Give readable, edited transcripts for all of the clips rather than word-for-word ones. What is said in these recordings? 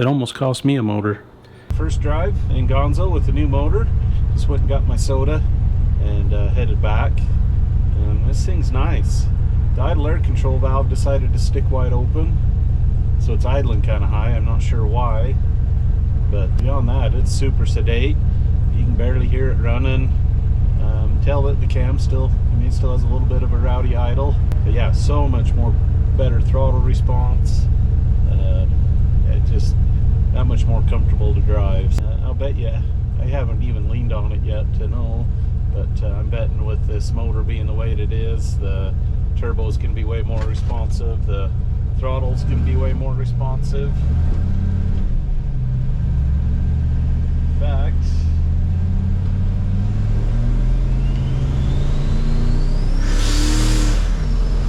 it almost cost me a motor. First drive in Gonzo with the new motor. Just went and got my soda and headed back. And this thing's nice. The idle air control valve decided to stick wide open, so it's idling kind of high. I'm not sure why, but beyond that, it's super sedate. You can barely hear it running. Tell that the cam still has a little bit of a rowdy idle, but yeah, so much more better throttle response. Just that much more comfortable to drive. I'll bet you, I haven't even leaned on it yet to know, but I'm betting with this motor being the way it is, the turbos can be way more responsive, the throttles can be way more responsive. In fact,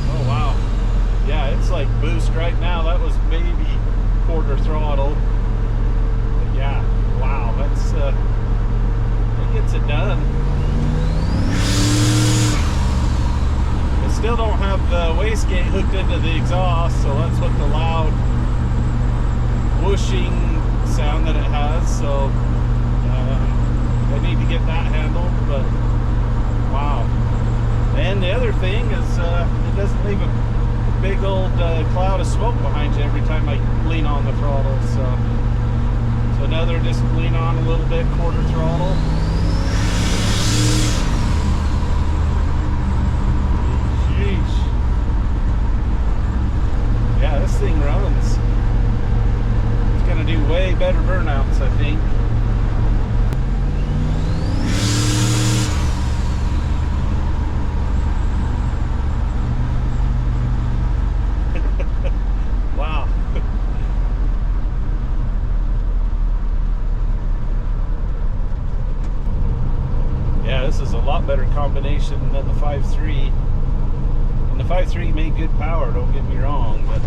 oh wow, yeah, it's like boost right now. That was maybe quarter throttle, but yeah, wow, that's it gets it done. I still don't have the wastegate hooked into the exhaust, so that's what the loud whooshing sound that it has, so I need to get that handled. But wow. And the other thing is it doesn't leave a big old cloud of smoke behind you every time I lean on the throttle, so another, just lean on a little bit, quarter throttle. Jeez. Yeah, this thing runs. It's gonna do way better burnouts, I think. Wow. Yeah, this is a lot better combination than the 5.3. And the 5.3 made good power, don't get me wrong, but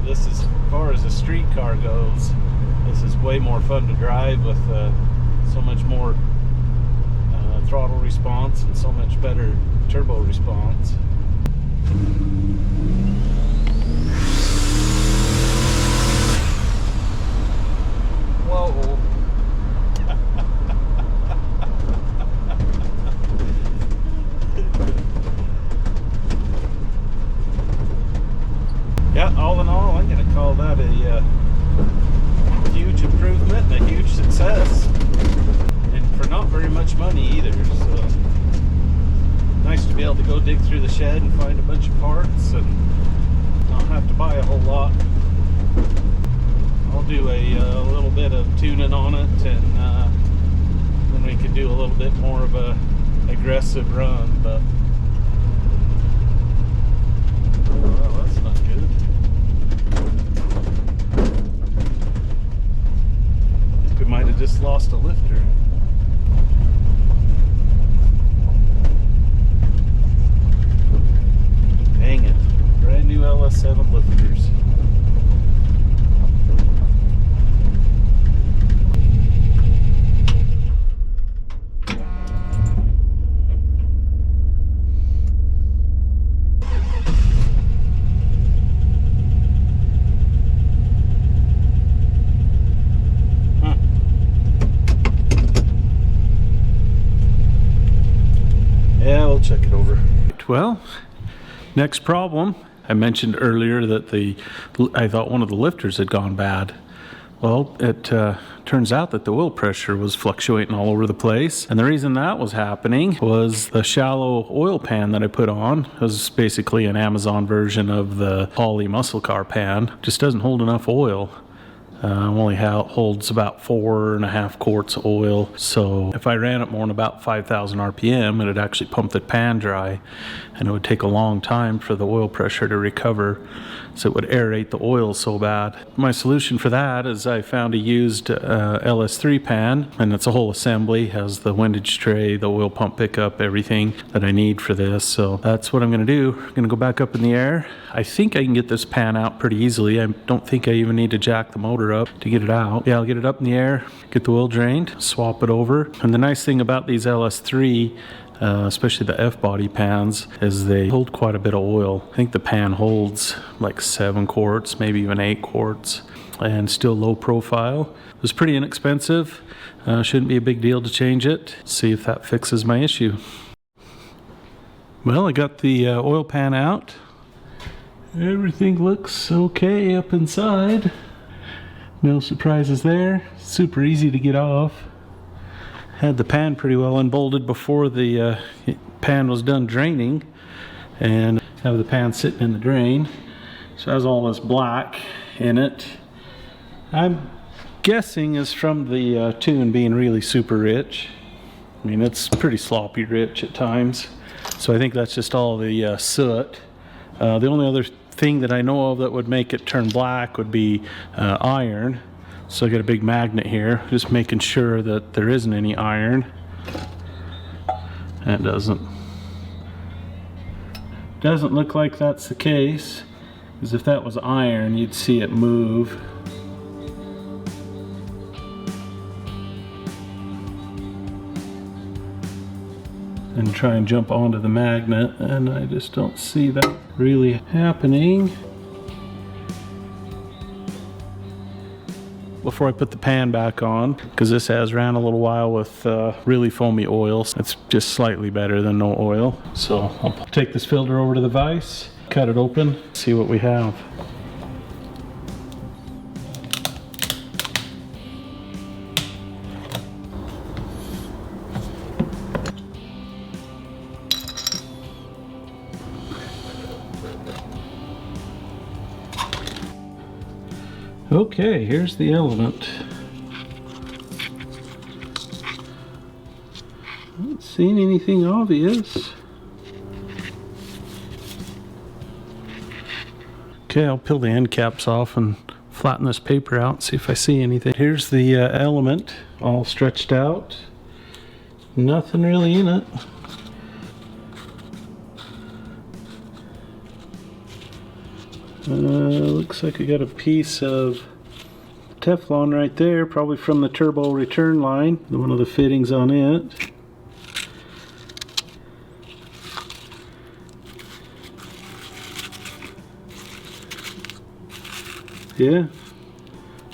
this is, as far as a street car goes, this is way more fun to drive with so much more throttle response and so much better turbo response. Whoa. Yeah, all in all, I'm going to call that a huge improvement and a huge success, and for not very much money either. So nice to be able to go dig through the shed and find a bunch of parts and not have to buy a whole lot. I'll do a little bit of tuning on it, and then we can do a little bit more of a aggressive run. But well, that's not good. I think we might have just lost a lifter. Dang it. Brand new LS7 lifters. Yeah, we'll check it over. Well, next problem. I mentioned earlier that I thought one of the lifters had gone bad. Well, it turns out that the oil pressure was fluctuating all over the place, and the reason that was happening was the shallow oil pan that I put on. It was basically an Amazon version of the Poly muscle car pan. Just doesn't hold enough oil. Only holds about 4.5 quarts of oil. So if I ran it more than about 5,000 RPM, it'd actually pump the pan dry, and it would take a long time for the oil pressure to recover. So it would aerate the oil so bad. My solution for that is I found a used LS3 pan, and it's a whole assembly. It has the windage tray, the oil pump pickup, everything that I need for this. So that's what I'm gonna do. I'm gonna go back up in the air. I think I can get this pan out pretty easily. I don't think I even need to jack the motor up to get it out. Yeah, I'll get it up in the air, get the oil drained, swap it over. And the nice thing about these LS3, especially the F-body pans, is they hold quite a bit of oil. I think the pan holds like 7 quarts, maybe even 8 quarts. and still low profile. It was pretty inexpensive. Shouldn't be a big deal to change it. See if that fixes my issue. Well, I got the oil pan out. Everything looks okay up inside. No surprises there. Super easy to get off. Had the pan pretty well unbolted before the pan was done draining, and have the pan sitting in the drain. So it has all this black in it. I'm guessing is from the tune being really super rich. I mean, it's pretty sloppy rich at times. So I think that's just all the soot. The only other thing that I know of that would make it turn black would be iron. So I got a big magnet here, just making sure that there isn't any iron. And it doesn't look like that's the case, because if that was iron, you'd see it move. And try and jump onto the magnet, and I just don't see that really happening. Before I put the pan back on, because this has ran a little while with really foamy oils, it's just slightly better than no oil. So I'll take this filter over to the vise, cut it open, see what we have. Okay, here's the element. Not seeing anything obvious. Okay, I'll peel the end caps off and flatten this paper out and see if I see anything. Here's the element all stretched out. Nothing really in it. Looks like I got a piece of Teflon right there, probably from the turbo return line, one of the fittings on it. Yeah.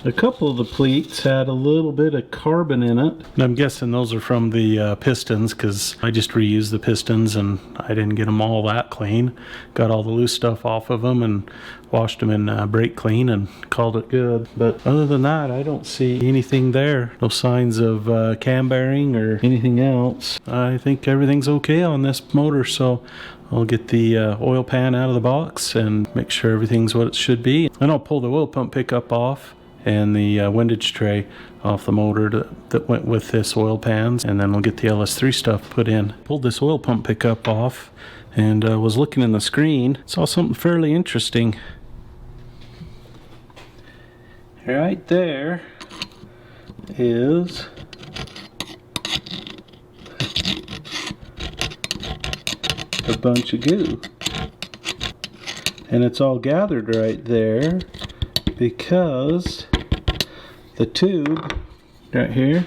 A couple of the pleats had a little bit of carbon in it. And I'm guessing those are from the pistons, because I just reused the pistons and I didn't get them all that clean. Got all the loose stuff off of them and washed them in brake clean and called it good. But other than that, I don't see anything there. No signs of cam bearing or anything else. I think everything's okay on this motor, so I'll get the oil pan out of the box and make sure everything's what it should be. And I'll pull the oil pump pickup off and the windage tray off the motor that went with this oil pans, and then we'll get the LS3 stuff put in. Pulled this oil pump pickup off and was looking in the screen, saw something fairly interesting. Right there is a bunch of goo, and it's all gathered right there because the tube right here,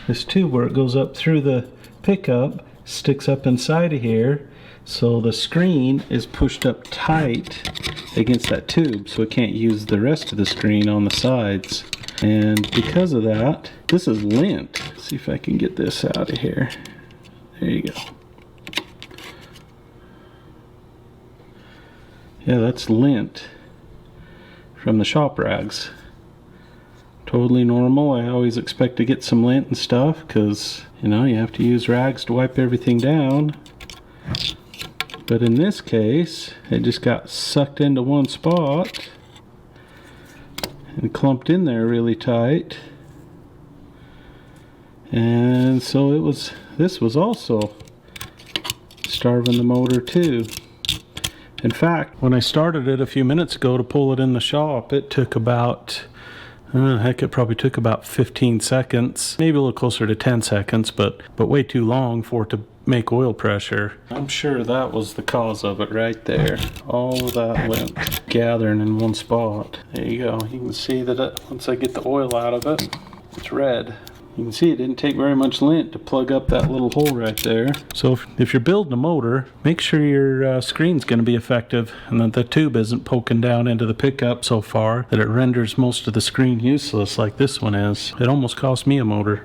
this tube where it goes up through the pickup, sticks up inside of here, so the screen is pushed up tight against that tube, so it can't use the rest of the screen on the sides. And because of that, this is lint. Let's see if I can get this out of here. There you go. Yeah, that's lint from the shop rags. Totally normal. I always expect to get some lint and stuff, because you know, you have to use rags to wipe everything down. But in this case, it just got sucked into one spot and clumped in there really tight. And so this was also starving the motor too. In fact, when I started it a few minutes ago to pull it in the shop, it took about, heck, it probably took about 15 seconds, maybe a little closer to 10 seconds, but way too long for it to make oil pressure. I'm sure that was the cause of it right there. All of that lint gathering in one spot. There you go. You can see that once I get the oil out of it, it's red. You can see it didn't take very much lint to plug up that little hole right there. So if you're building a motor, make sure your screen's going to be effective and that the tube isn't poking down into the pickup so far that it renders most of the screen useless like this one is. It almost cost me a motor.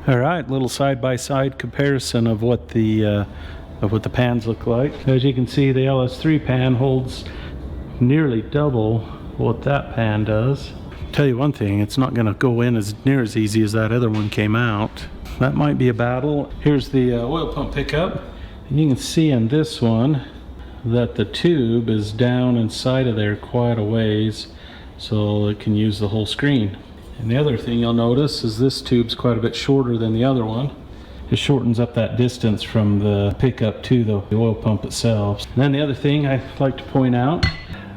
Alright, little side-by-side comparison of what the pans look like. As you can see, the LS3 pan holds nearly double what that pan does. Tell you one thing, it's not going to go in as near as easy as that other one came out. That might be a battle. Here's the oil pump pickup, and you can see in this one that the tube is down inside of there quite a ways, so it can use the whole screen. And the other thing you'll notice is this tube's quite a bit shorter than the other one. It shortens up that distance from the pickup to the oil pump itself. And then the other thing I like to point out,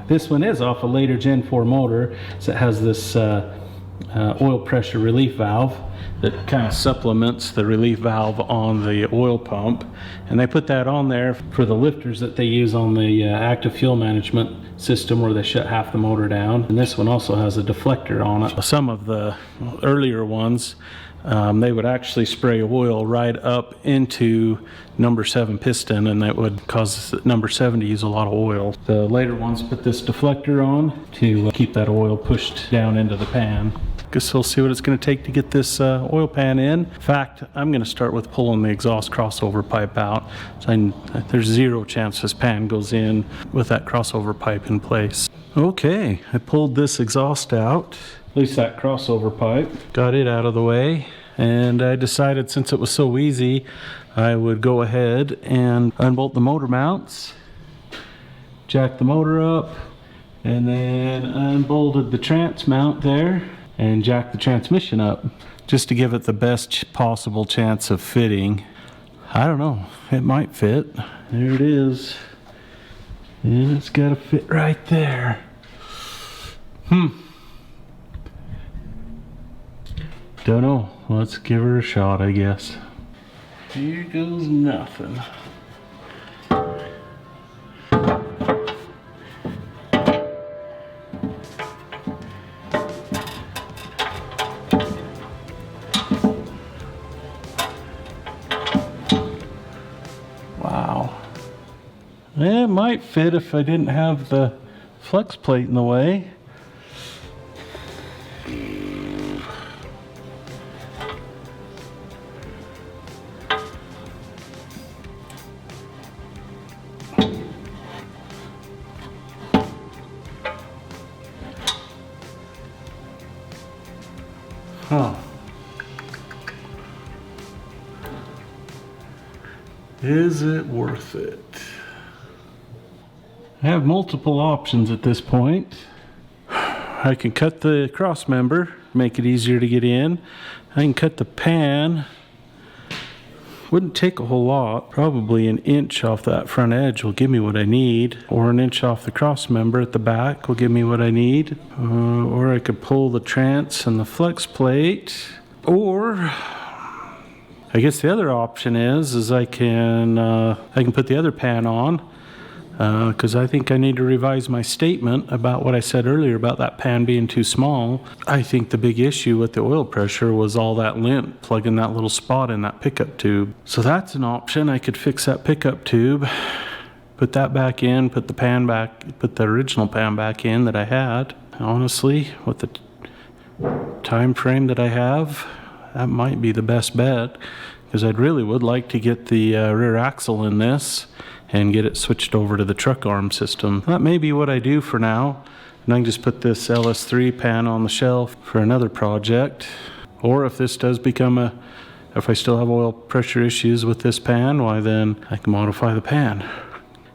this one is off a later Gen 4 motor, so it has this oil pressure relief valve that kind of supplements the relief valve on the oil pump, and they put that on there for the lifters that they use on the active fuel management system where they shut half the motor down. And this one also has a deflector on it. Some of the earlier ones, they would actually spray oil right up into number 7 piston, and that would cause number 7 to use a lot of oil. The later ones put this deflector on to keep that oil pushed down into the pan. Guess we'll see what it's going to take to get this oil pan in. In fact, I'm going to start with pulling the exhaust crossover pipe out. So there's zero chance this pan goes in with that crossover pipe in place. Okay, I pulled this exhaust out. At least that crossover pipe. Got it out of the way, and I decided since it was so easy I would go ahead and unbolt the motor mounts, jack the motor up, and then unbolted the trans mount there and jack the transmission up just to give it the best possible chance of fitting. I don't know, it might fit. There it is, and it's got to fit right there. Don't know. Let's give her a shot, I guess. Here goes nothing. Wow. It might fit if I didn't have the flex plate in the way. Huh. Is it worth it? I have multiple options at this point. I can cut the cross member, make it easier to get in. I can cut the pan. Wouldn't take a whole lot. Probably an inch off that front edge will give me what I need, or an inch off the cross member at the back will give me what I need. Or I could pull the trans and the flex plate, or I guess the other option is I can put the other pan on, because I think I need to revise my statement about what I said earlier about that pan being too small. I think the big issue with the oil pressure was all that lint plugging that little spot in that pickup tube. So that's an option. I could fix that pickup tube, put that back in, put the original pan back in that I had. Honestly, with the time frame that I have, that might be the best bet, because I really would like to get the rear axle in this and get it switched over to the truck arm system. That may be what I do for now, and I can just put this LS3 pan on the shelf for another project. Or if this does become if I still have oil pressure issues with this pan, why then I can modify the pan.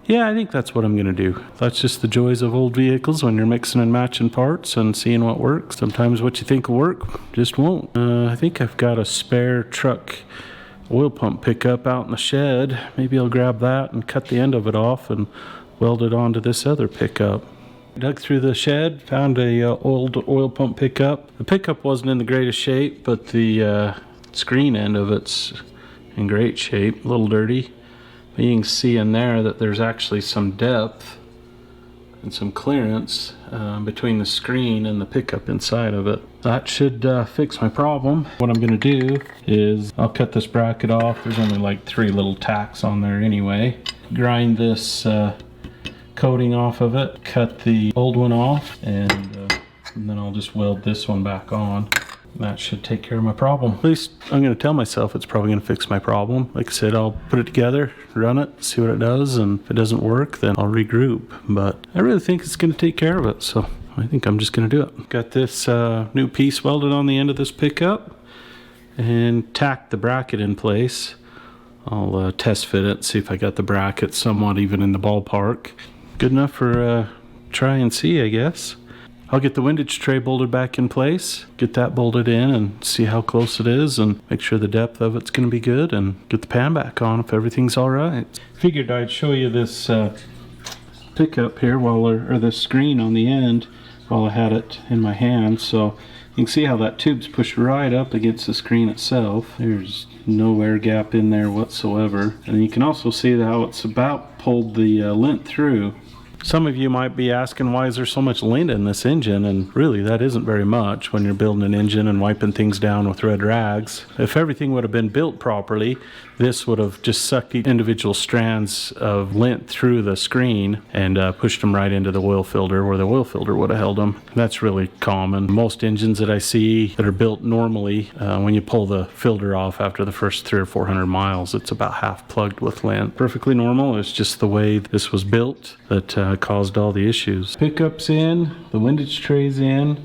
Yeah, I think that's what I'm gonna do. That's just the joys of old vehicles when you're mixing and matching parts and seeing what works. Sometimes what you think will work just won't. I think I've got a spare truck oil pump pickup out in the shed. Maybe I'll grab that and cut the end of it off and weld it onto this other pickup. Dug through the shed, found a old oil pump pickup. The pickup wasn't in the greatest shape, but the screen end of it's in great shape, a little dirty. But you can see in there that there's actually some depth and some clearance between the screen and the pickup inside of it. That should fix my problem. What I'm going to do is I'll cut this bracket off. There's only like 3 little tacks on there anyway. Grind this coating off of it, cut the old one off, and then I'll just weld this one back on. That should take care of my problem. At least I'm going to tell myself it's probably going to fix my problem. Like I said, I'll put it together, run it, see what it does, and if it doesn't work, then I'll regroup. But I really think it's going to take care of it, so I think I'm just going to do it. Got this new piece welded on the end of this pickup and tacked the bracket in place. I'll test fit it, see if I got the bracket somewhat even in the ballpark. Good enough for try and see, I guess. I'll get the windage tray bolted back in place, get that bolted in and see how close it is and make sure the depth of it's going to be good, and get the pan back on if everything's all right. Figured I'd show you this pickup here or this screen on the end while I had it in my hand. So you can see how that tube's pushed right up against the screen itself. There's no air gap in there whatsoever. And you can also see how it's about pulled the lint through. Some of you might be asking, why is there so much lint in this engine? And really, that isn't very much when you're building an engine and wiping things down with red rags. If everything would have been built properly, this would have just sucked the individual strands of lint through the screen and pushed them right into the oil filter, where the oil filter would have held them. That's really common. Most engines that I see that are built normally, when you pull the filter off after the first 300 or 400 miles, it's about half plugged with lint. Perfectly normal. It's just the way this was built that caused all the issues. Pickup's in, the windage tray's in,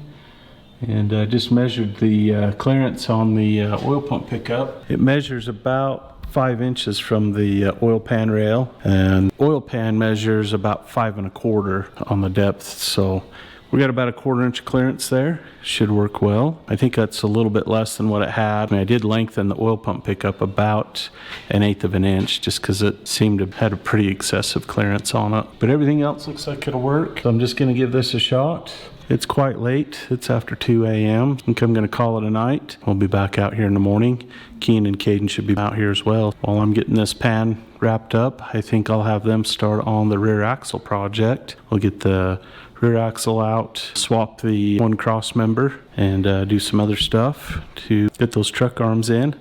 and I just measured the clearance on the oil pump pickup. It measures about 5 inches from the oil pan rail, and oil pan measures about 5 1/4 on the depth, so we got about a 1/4 inch clearance there. Should work well. I think that's a little bit less than what it had. I did lengthen the oil pump pickup about 1/8 of an inch just because it seemed to have had a pretty excessive clearance on it. But everything else looks like it'll work. So I'm just going to give this a shot. It's quite late. It's after 2 a.m. I think I'm going to call it a night. We'll be back out here in the morning. Keen and Caden should be out here as well. While I'm getting this pan wrapped up, I think I'll have them start on the rear axle project. We'll get the rear axle out, swap the one cross member, and do some other stuff to get those truck arms in,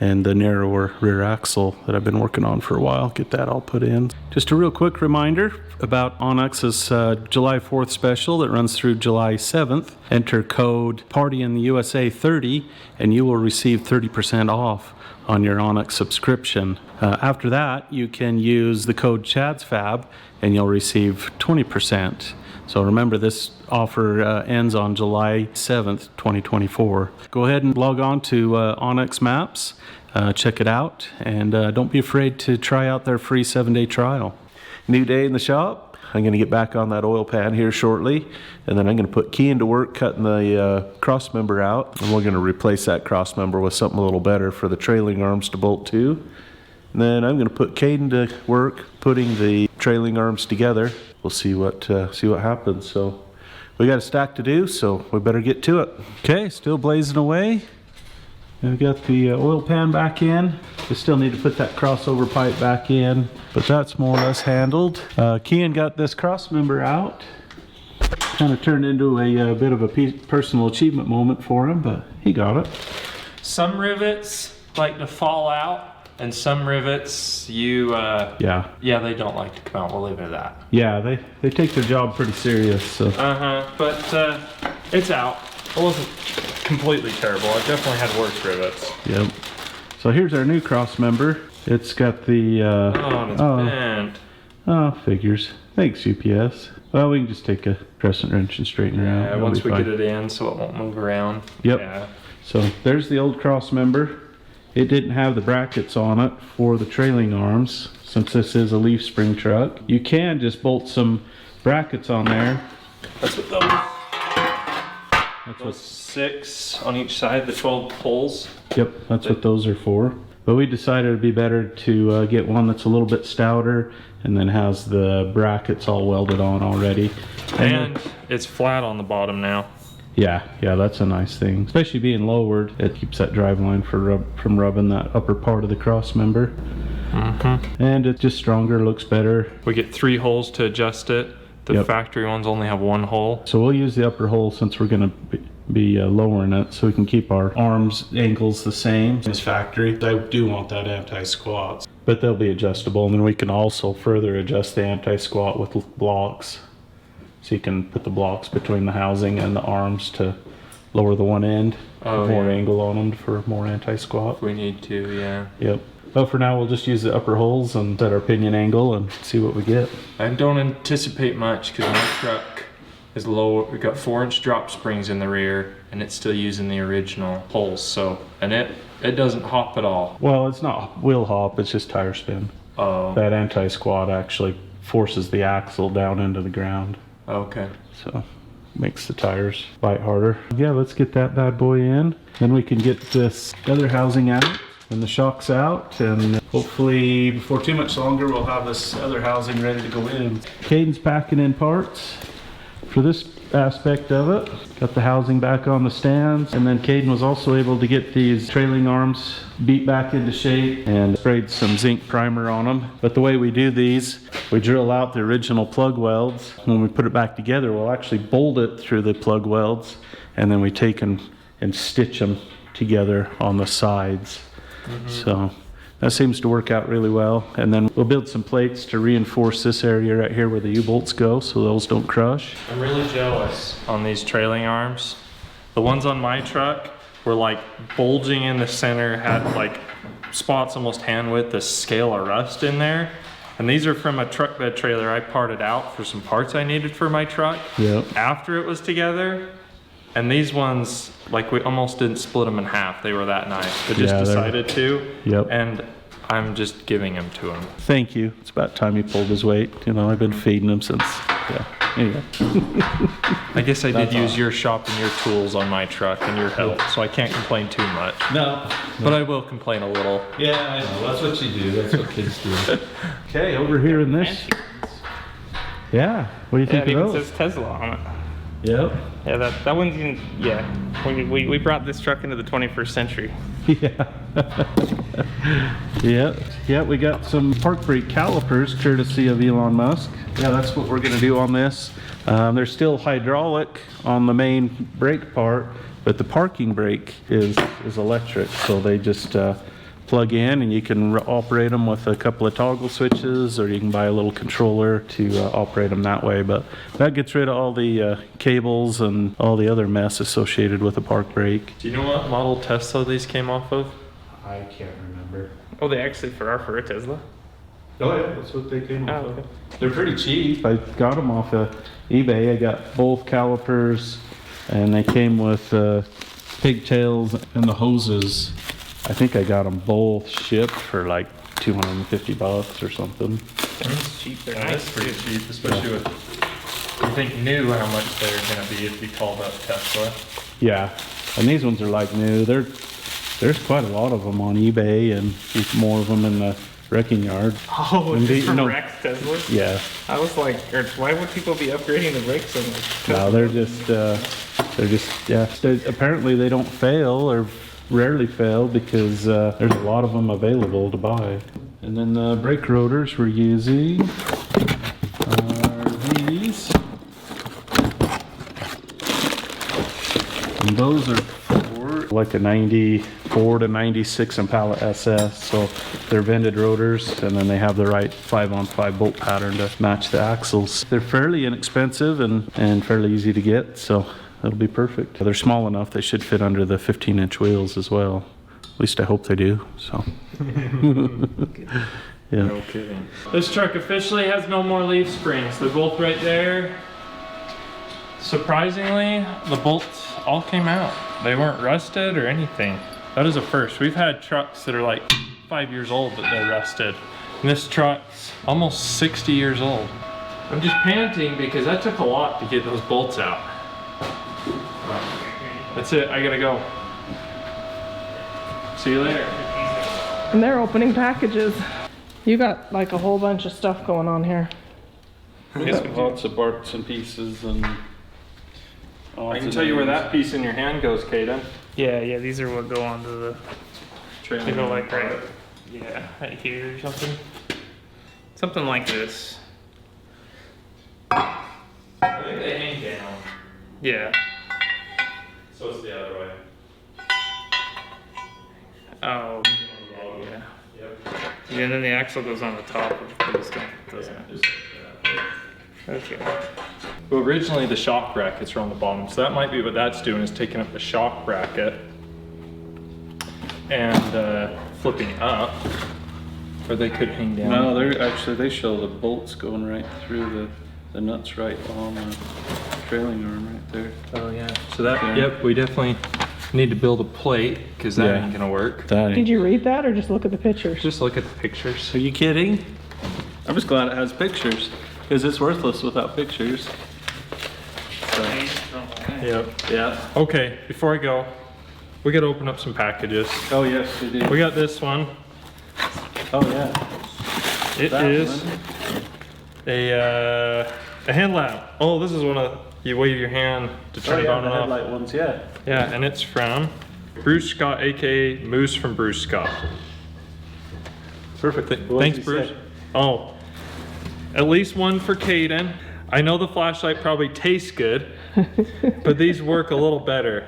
and the narrower rear axle that I've been working on for a while, get that all put in. Just a real quick reminder about OnX's July 4th special that runs through July 7th. Enter code PARTYINTHEUSA 30 and you will receive 30% off on your OnX subscription. After that, you can use the code chadsfab and you'll receive 20%. So remember, this offer ends on July 7th, 2024. Go ahead and log on to OnX Maps, check it out, and don't be afraid to try out their free 7-day trial. New day in the shop. I'm going to get back on that oil pan here shortly, and then I'm going to put Kean to work cutting the cross member out, and we're going to replace that cross member with something a little better for the trailing arms to bolt to. And then I'm going to put Caden to work putting the trailing arms together. We'll see what happens. So we got a stack to do, so we better get to it. Okay, still blazing away. I've got the oil pan back in. We still need to put that crossover pipe back in, but that's more or less handled. Kean got this cross member out. Kind of turned into a bit of a personal achievement moment for him, but he got it. Some rivets like to fall out, and some rivets yeah, they don't like to come out. We'll leave it at that. Yeah, they take their job pretty serious. So. But it's out. It wasn't completely terrible. I've definitely had worse rivets. Yep. So here's our new cross member. It's got the it's bent. Oh, figures. Thanks, UPS. Well, we can just take a crescent wrench and straighten her out. Yeah, once we get it in so it won't move around. Yep. Yeah. So there's the old cross member. It didn't have the brackets on it for the trailing arms, since this is a leaf spring truck. You can just bolt some brackets on there. That's what those 6 on each side, the 12 poles. Yep, that's what those are for. But we decided it'd be better to get one that's a little bit stouter and then has the brackets all welded on already. And it's flat on the bottom now. Yeah, that's a nice thing. Especially being lowered, it keeps that driveline from rubbing that upper part of the cross member. And it's just stronger, looks better. We get 3 holes to adjust it. The factory ones only have one hole. So we'll use the upper hole since we're gonna be lowering it, so we can keep our arms angles the same as factory. I do want that anti-squat, but they'll be adjustable, and then we can also further adjust the anti-squat with blocks. So you can put the blocks between the housing and the arms to lower the one end, more angle on them for more anti-squat. If we need to, yeah. Yep. But for now, we'll just use the upper holes and set our pinion angle and see what we get. I don't anticipate much because my truck is low. We've got 4-inch drop springs in the rear, and it's still using the original holes. So, and it doesn't hop at all. Well, it's not wheel hop, it's just tire spin. Oh. That anti-squat actually forces the axle down into the ground. Okay. So, makes the tires bite harder. Yeah, let's get that bad boy in. Then we can get this other housing out and the shocks out, and hopefully before too much longer we'll have this other housing ready to go in. Caden's packing in parts for this aspect of it. Got the housing back on the stands, and then Caden was also able to get these trailing arms beat back into shape and sprayed some zinc primer on them. But the way we do these, we drill out the original plug welds. When we put it back together, we'll actually bolt it through the plug welds, and then we take and stitch them together on the sides. So that seems to work out really well. And then we'll build some plates to reinforce this area right here where the U-bolts go, so those don't crush. I'm really jealous on these trailing arms. The ones on my truck were like bulging in the center, had like spots almost hand width, a scale of rust in there. And these are from a truck bed trailer I parted out for some parts I needed for my truck after it was together. And these ones, like, we almost didn't split them in half. They were that nice, but just decided to. And I'm just giving them to him. Thank you. It's about time he pulled his weight. You know, I've been feeding him since, anyway. I guess I did use your shop and your tools on my truck and your help, so I can't complain too much. No. But I will complain a little. Yeah, I know. That's what you do. That's what kids do. Okay, over here in this. Yeah, what do you think of those? It says Tesla on it. Yep. Yeah, that one's even, we brought this truck into the 21st century. Yeah, we got some park brake calipers courtesy of Elon Musk. Yeah, that's what we're gonna do on this. They're still hydraulic on the main brake part, but the parking brake is electric, so they just plug in, and you can operate them with a couple of toggle switches, or you can buy a little controller to operate them that way. But that gets rid of all the cables and all the other mess associated with a park brake. Do you know what model Tesla these came off of? I can't remember. Oh, they actually for a Tesla? Oh yeah, that's what they came off of. Okay. They're pretty cheap. I got them off of eBay. I got both calipers, and they came with pigtails and the hoses. I think I got them both shipped for like $250 or something. That's cheap. They're That's nice. pretty cheap, especially with, you think new how much they're gonna be if you called up Tesla. Yeah, and these ones are like new. There's quite a lot of them on eBay, and there's more of them in the wrecking yard. Oh, And just you know- wrecked Teslas? Yeah, I was like, why would people be upgrading the brakes so much? no, they're just, yeah. Apparently they don't fail, or rarely fail, because there's a lot of them available to buy. And then the brake rotors we're using are these. And those are for like a 94 to 96 Impala SS, so they're vented rotors, and then they have the right 5-on-5 bolt pattern to match the axles. They're fairly inexpensive and fairly easy to get, so that'll be perfect. They're small enough they should fit under the 15-inch wheels as well. At least I hope they do, so. Yeah. No kidding. This truck officially has no more leaf springs. They're both right there. Surprisingly, the bolts all came out. They weren't rusted or anything. That is a first. We've had trucks that are like 5 years old that they're rusted. And this truck's almost 60 years old. I'm just panting because that took a lot to get those bolts out. That's it, I gotta go. See you later. And they're opening packages. You got like a whole bunch of stuff going on here. Lots of parts and pieces and. I can tell you where that piece in your hand goes, Kaden. Yeah, these are what go onto the, Trailer. they go like right here or something. Something like this. I think they hang down. Yeah. So it's the other way. Oh. Yeah. Yep. Yeah, and then the axle goes on the top of the stuff, doesn't it? Just like that. Okay. Well, originally the shock brackets are on the bottom, so that might be what that's doing, is taking up the shock bracket and flipping up, or they could hang down. No, they show the bolts going right through the nuts right on the trailing arm right there. Oh yeah. So that, yep, we definitely need to build a plate because that ain't gonna work. Did you read that or just look at the pictures? Just look at the pictures. Are you kidding? I'm just glad it has pictures because it's worthless without pictures. So, Yep. yeah. Okay, before I go, we gotta open up some packages. Oh yes, we do. We got this one. Oh yeah. It That is one. a hand lamp. Oh, this is one of, you wave your hand to turn it on the and off. headlight ones, yeah. Yeah, and it's from Bruce Scott, aka Moose from Bruce Scott. Perfect. Thanks, Bruce. Oh, at least one for Caden. I know the flashlight probably tastes good, but these work a little better.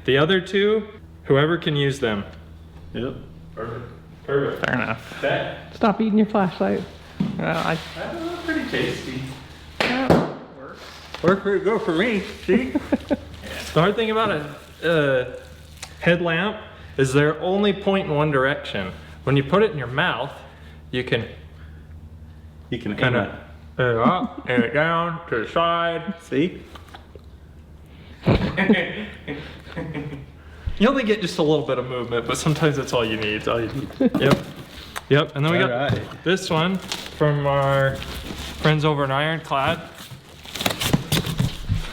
The other two, whoever can use them. Yep. Perfect. Perfect. Fair enough. Okay. Stop eating your flashlight. Well, Pretty tasty. Worked pretty good for me. See? The hard thing about a headlamp is they're only point in one direction. When you put it in your mouth, you can You can kind of air it up, air it down, to the side. see. You only get just a little bit of movement, but sometimes that's all you need. It's all you need. Yep. Yep. And then we got Alright. this one from our friends over in Ironclad.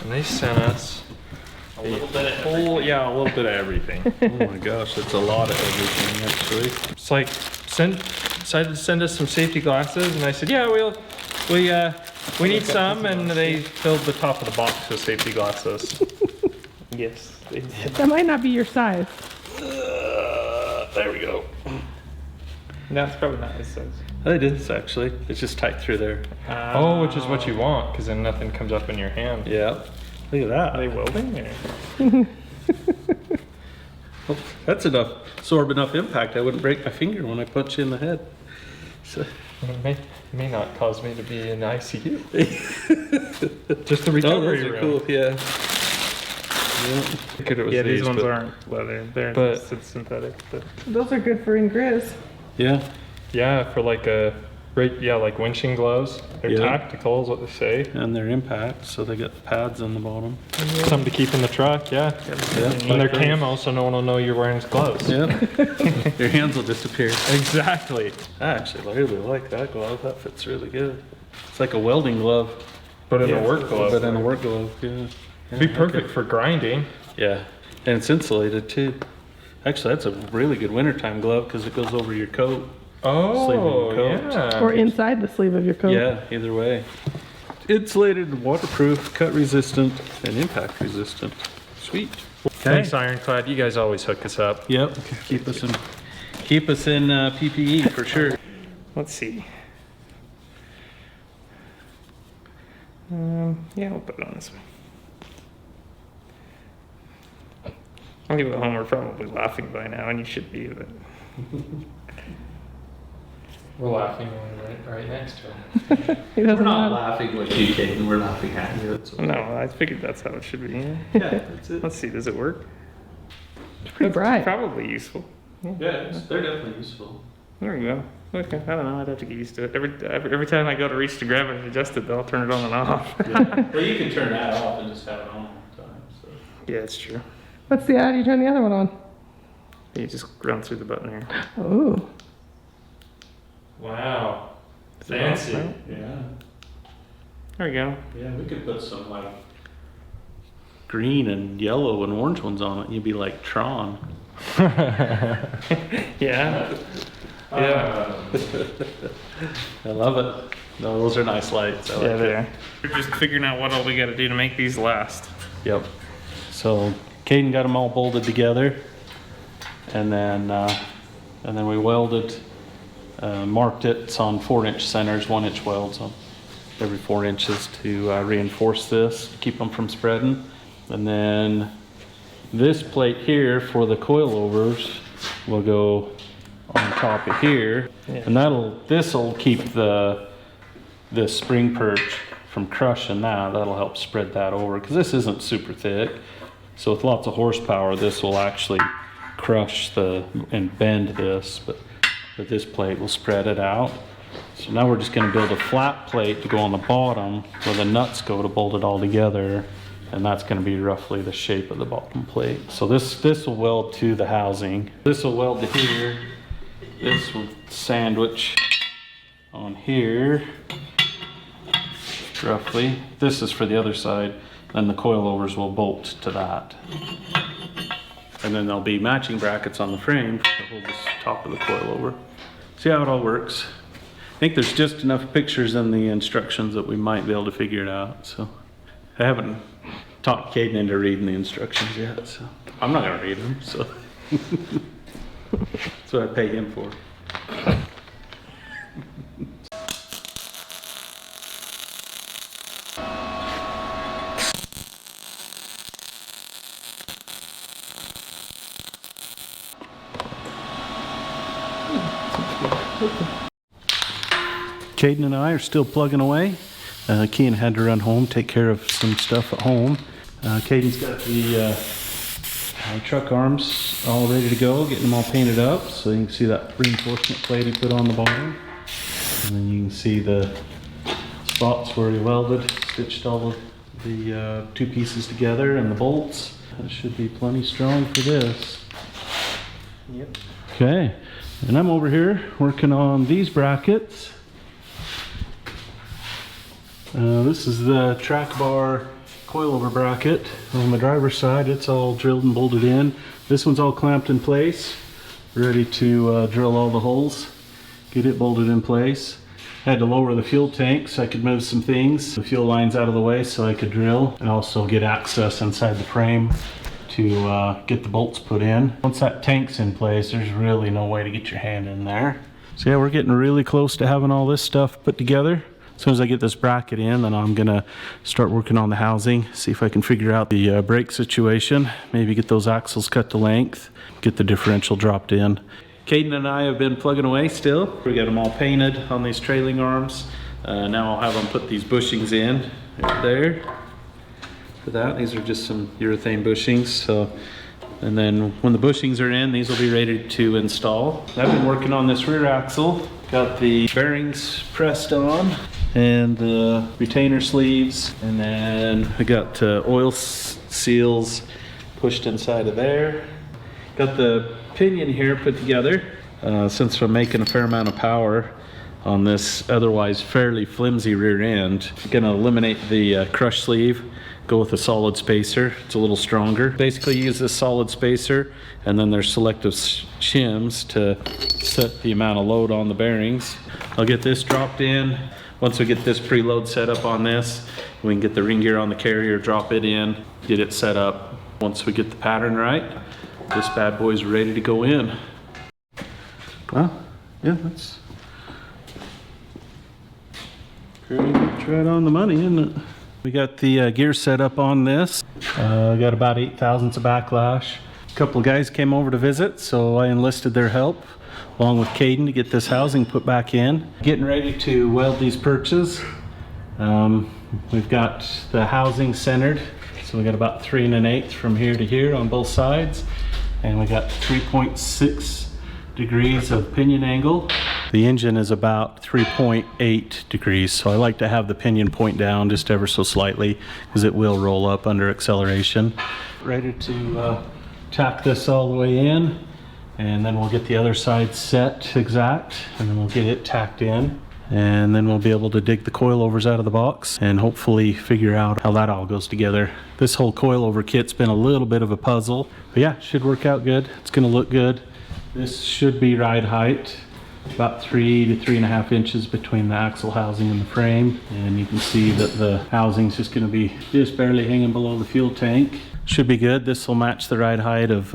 And they sent us a little bit of whole, yeah, a little bit of everything. Oh my gosh, that's a lot of everything actually. It's like decided to send us some safety glasses, and I said, yeah, we need some, and they filled the top of the box with safety glasses. yes, they did. That might not be your size. There we go. No, it's probably not his size. It is actually. It's just tight through there. Oh, which is what you want, because then nothing comes up in your hand. Yeah. Look at that. Are they welding or? Well, that's enough. Absorb enough impact. I wouldn't break my finger when I punch you in the head. So. It may not cause me to be in ICU. Just the Oh, recovery those are room. cool. Yeah. Yeah, these ones but- aren't leather. They're but- synthetic. But Those are good for in Griz. Yeah. Yeah, for like like winching gloves. They're Yeah. tactical, is what they say. And their impact, so they got pads on the bottom. Something to keep in the truck, yeah. Yeah. And they're camo, so no one will know you're wearing gloves. Yeah. Your hands will disappear. Exactly. I actually really like that glove. That fits really good. It's like a welding glove, But in Yeah, a work glove. but in a work glove. Yeah. It'd be perfect for grinding. Yeah. And it's insulated too. Actually, that's a really good wintertime glove because it goes over your coat. Oh, Sleeve of your coat. yeah. Or inside the sleeve of your coat. Yeah, either way. Insulated, waterproof, cut resistant, and impact resistant. Sweet. Thanks, Ironclad. You guys always hook us up. Yep. Keep us in PPE for sure. let's see. Yeah, we'll put it on this one. When people at home are probably laughing by now, and you should be, but We're laughing right next to him. He doesn't know. laughing with you, Caden. We're laughing at you. It's no, I figured that's how it should be. Yeah. Yeah, that's it. Let's see, does it work? It's pretty bright. Probably useful. Yeah, they're definitely useful. There we go. Okay, I don't know. I'd have to get used to it. Every time I go to reach to grab it and adjust it, I'll turn it on and off. Well, you can turn that off and just have it on all the time. So. Yeah, it's true. Let's see, how do you turn the other one on? You just run through the button here. Oh, Wow. Is it off Fancy. now? Yeah. There we go. Yeah, we could put some like green and yellow and orange ones on it. You'd be like Tron. Yeah. Yeah. I love it. No, those are nice lights. I like Yeah, it. they are. We're just figuring out what all we got to do to make these last. Yep. So Caden got them all bolted together, and then we welded, marked it. It's on 4-inch centers, 1-inch welds on every 4 inches to reinforce this, keep them from spreading. And then this plate here for the coilovers will go on top of here, and this'll keep this spring perch from crushing that. That'll help spread that over, because this isn't super thick. So with lots of horsepower, this will actually crush and bend this, but this plate will spread it out. So now we're just going to build a flat plate to go on the bottom where the nuts go to bolt it all together, and that's going to be roughly the shape of the bottom plate. So this will weld to the housing. This will weld to here. This will sandwich on here, roughly. This is for the other side. Then the coilovers will bolt to that. And then there'll be matching brackets on the frame to hold the top of the coilover. See how it all works. I think there's just enough pictures in the instructions that we might be able to figure it out. So I haven't taught Caden into reading the instructions yet, so I'm not gonna read them, so that's what I pay him for. Caden and I are still plugging away. Kean had to run home, take care of some stuff at home. Caden's got the truck arms all ready to go, getting them all painted up. So you can see that reinforcement plate he put on the bottom. And then you can see the spots where he welded, stitched all of the 2 pieces together and the bolts. That should be plenty strong for this. Yep. Okay, and I'm over here working on these brackets. This is the track bar coilover bracket. On the driver's side, it's all drilled and bolted in. This one's all clamped in place, ready to drill all the holes, get it bolted in place. Had to lower the fuel tank so I could move some things, the fuel lines out of the way so I could drill, and also get access inside the frame to get the bolts put in. Once that tank's in place, there's really no way to get your hand in there. So yeah, we're getting really close to having all this stuff put together. As soon as I get this bracket in, then I'm gonna start working on the housing, see if I can figure out the brake situation, maybe get those axles cut to length, get the differential dropped in. Caden and I have been plugging away still. We got them all painted on these trailing arms. Now I'll have them put these bushings in right there. For that, these are just some urethane bushings. So, and then when the bushings are in, these will be ready to install. I've been working on this rear axle. Got the bearings pressed on and the retainer sleeves, and then I got oil seals pushed inside of there. Got the pinion here put together. Since I'm making a fair amount of power on this otherwise fairly flimsy rear end, I'm gonna eliminate the crush sleeve, go with a solid spacer. It's a little stronger. Basically use this solid spacer, and then there's selective shims to set the amount of load on the bearings. I'll get this dropped in. Once we get this preload set up on this, we can get the ring gear on the carrier, drop it in, get it set up. Once we get the pattern right, this bad boy's ready to go in. Well, yeah, that's pretty much right on the money, isn't it? We got the gear set up on this. Got about 8 thousandths of backlash. A couple of guys came over to visit, so I enlisted their help along with Caden to get this housing put back in. Getting ready to weld these perches. We've got the housing centered, so we got about 3 1/8 from here to here on both sides, and we got 3.6 degrees of pinion angle. The engine is about 3.8 degrees, so I like to have the pinion point down just ever so slightly because it will roll up under acceleration. Ready to tack this all the way in, and then we'll get the other side set exact, and then we'll get it tacked in, and then we'll be able to dig the coilovers out of the box and hopefully figure out how that all goes together. This whole coilover kit's been a little bit of a puzzle, but yeah, it should work out good. It's gonna look good. This should be ride height, about 3 to 3.5 inches between the axle housing and the frame, and you can see that the housing's just going to be just barely hanging below the fuel tank. Should be good. This will match the ride height of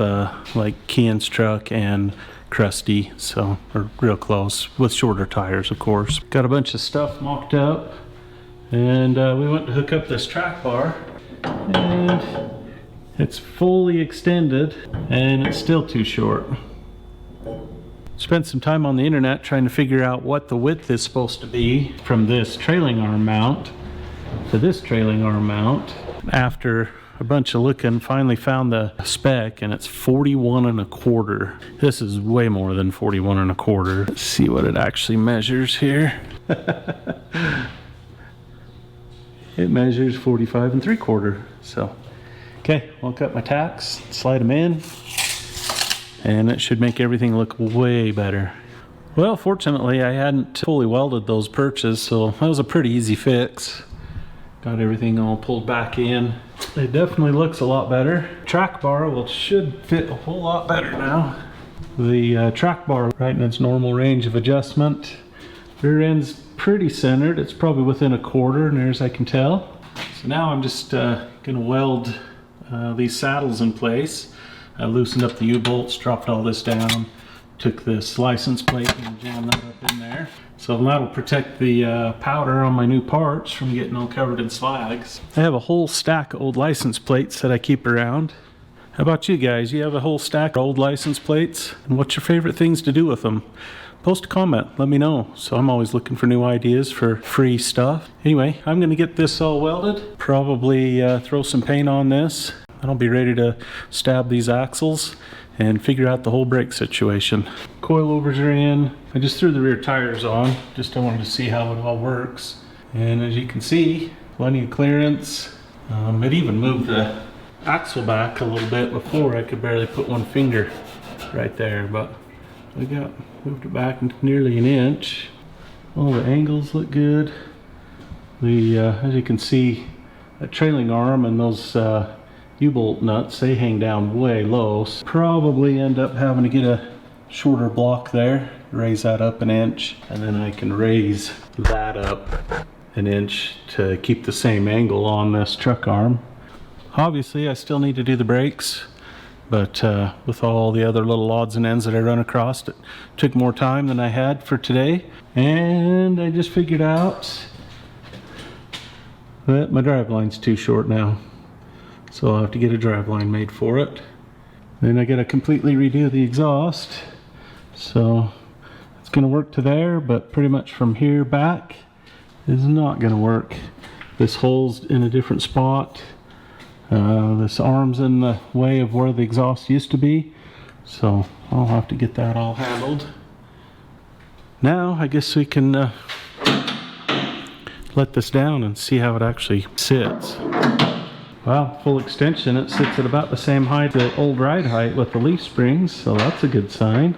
like Kean's truck and Krusty, so we're real close with shorter tires, of course. Got a bunch of stuff mocked up. And we went to hook up this track bar, and it's fully extended, and it's still too short. Spent some time on the internet trying to figure out what the width is supposed to be from this trailing arm mount to this trailing arm mount. After a bunch of looking, finally found the spec, and it's 41 1/4. This is way more than 41 1/4. Let's see what it actually measures here. It measures 45 3/4. So, okay, I'll cut my tacks, slide them in, and it should make everything look way better. Well, fortunately, I hadn't fully welded those perches, so that was a pretty easy fix. Got everything all pulled back in. It definitely looks a lot better. Track bar should fit a whole lot better now. The track bar right in its normal range of adjustment. Rear end's pretty centered. It's probably within 1/4, near as I can tell. So now I'm just gonna weld these saddles in place. I loosened up the U-bolts, dropped all this down, took this license plate and jammed that up in there. So that'll protect the powder on my new parts from getting all covered in slags. I have a whole stack of old license plates that I keep around. How about you guys? You have a whole stack of old license plates? And what's your favorite things to do with them? Post a comment, let me know. So I'm always looking for new ideas for free stuff. Anyway, I'm gonna get this all welded. Probably throw some paint on this. And I'll be ready to stab these axles and figure out the whole brake situation. Coilovers are in. I just threw the rear tires on. Just I wanted to see how it all works. And as you can see, plenty of clearance. It even moved the axle back a little bit. Before I could barely put one finger right there, but I moved it back nearly an inch. All the angles look good. As you can see, that trailing arm and those U-bolt nuts, they hang down way low. So probably end up having to get a shorter block there, raise that up an inch, and then I can raise that up an inch to keep the same angle on this truck arm. Obviously, I still need to do the brakes, but with all the other little odds and ends that I run across, it took more time than I had for today. And I just figured out that my driveline's too short now. So I'll have to get a driveline made for it. Then I gotta completely redo the exhaust. So it's gonna work to there, but pretty much from here back is not gonna work. This hole's in a different spot. This arm's in the way of where the exhaust used to be. So I'll have to get that all handled. Now I guess we can let this down and see how it actually sits. Well, full extension, it sits at about the same height, the old ride height with the leaf springs, so that's a good sign.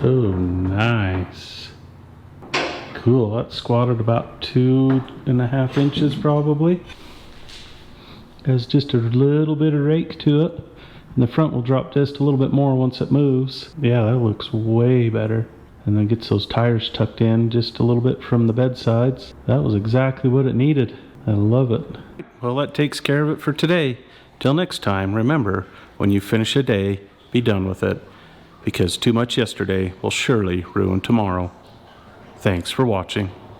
Oh, nice. Cool, that's squatted about 2.5 inches probably. Has just a little bit of rake to it, and the front will drop just a little bit more once it moves. Yeah, that looks way better. And then gets those tires tucked in just a little bit from the bed sides. That was exactly what it needed. I love it. Well, that takes care of it for today. Till next time, remember, when you finish a day, be done with it. Because too much yesterday will surely ruin tomorrow. Thanks for watching.